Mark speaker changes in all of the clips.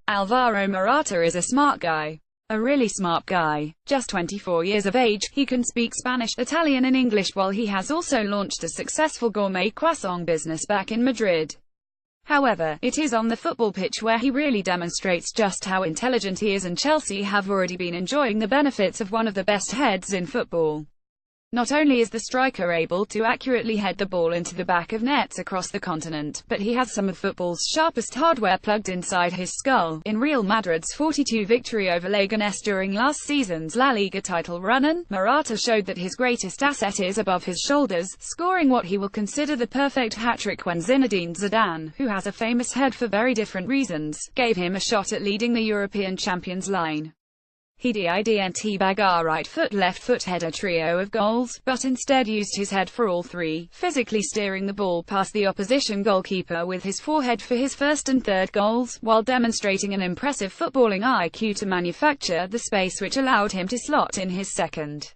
Speaker 1: Alvaro Morata is a smart guy. A really smart guy. Just 24 years of age, he can speak Spanish, Italian and English, while he has also launched a successful gourmet croissant business back in Madrid. However, it is on the football pitch where he really demonstrates just how intelligent he is, and Chelsea have already been enjoying the benefits of one of the best heads in football. Not only is the striker able to accurately head the ball into the back of nets across the continent, but he has some of football's sharpest hardware plugged inside his skull. In Real Madrid's 4-2 victory over Leganés during last season's La Liga title run-in, Morata showed that his greatest asset is above his shoulders, scoring what he will consider the perfect hat-trick when Zinedine Zidane, who has a famous head for very different reasons, gave him a shot at leading the European champions line. He didn't bag our right foot left foot header trio of goals, but instead used his head for all three, physically steering the ball past the opposition goalkeeper with his forehead for his first and third goals, while demonstrating an impressive footballing IQ to manufacture the space which allowed him to slot in his second.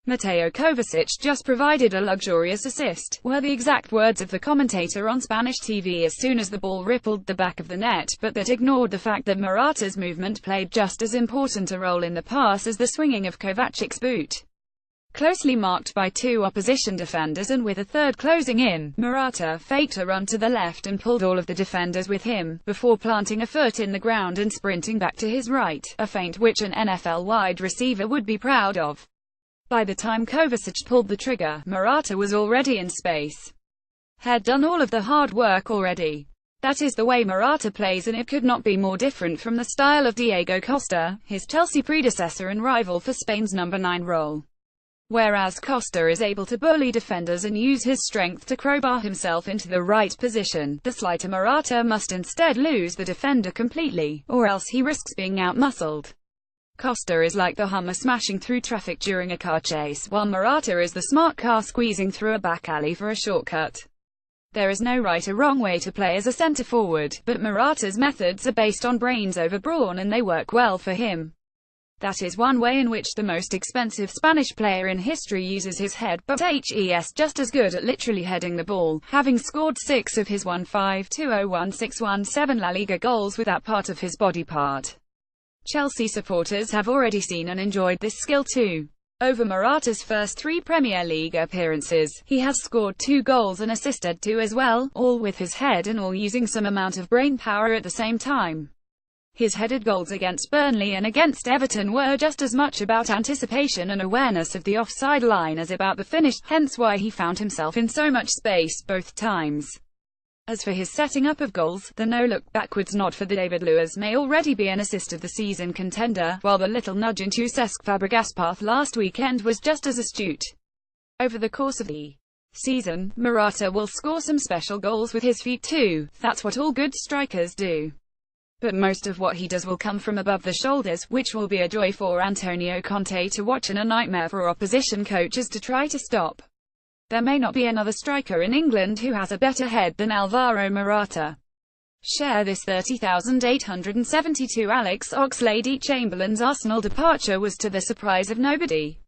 Speaker 1: Mateo Kovacic just provided a luxurious assist, were the exact words of the commentator on Spanish TV as soon as the ball rippled the back of the net, but that ignored the fact that Morata's movement played just as important a role in the pass as the swinging of Kovacic's boot. Closely marked by two opposition defenders and with a third closing in, Morata faked a run to the left and pulled all of the defenders with him, before planting a foot in the ground and sprinting back to his right, a feint which an NFL wide receiver would be proud of. By the time Kovacic pulled the trigger, Morata was already in space. Had done all of the hard work already. That is the way Morata plays, and it could not be more different from the style of Diego Costa, his Chelsea predecessor and rival for Spain's number 9 role. Whereas Costa is able to bully defenders and use his strength to crowbar himself into the right position, the slighter Morata must instead lose the defender completely, or else he risks being outmuscled. Costa is like the Hummer smashing through traffic during a car chase, while Morata is the smart car squeezing through a back alley for a shortcut. There is no right or wrong way to play as a centre-forward, but Morata's methods are based on brains over brawn, and they work well for him. That is one way in which the most expensive Spanish player in history uses his head, but he's just as good at literally heading the ball, having scored 6 of his 1-5-2-0-1-6-1-7 La Liga goals with that part of his body part. Chelsea supporters have already seen and enjoyed this skill too. Over Morata's first 3 Premier League appearances, he has scored 2 goals and assisted 2 as well, all with his head and all using some amount of brain power at the same time. His headed goals against Burnley and against Everton were just as much about anticipation and awareness of the offside line as about the finish, hence why he found himself in so much space both times. As for his setting up of goals, the no-look backwards nod for the David Luiz may already be an assist of the season contender, while the little nudge into Cesc Fabregas' path last weekend was just as astute. Over the course of the season, Morata will score some special goals with his feet too. That's what all good strikers do. But most of what he does will come from above the shoulders, which will be a joy for Antonio Conte to watch and a nightmare for opposition coaches to try to stop. There may not be another striker in England who has a better head than Alvaro Morata. Share this 30,872 Alex Oxlade-Chamberlain's Arsenal departure was to the surprise of nobody.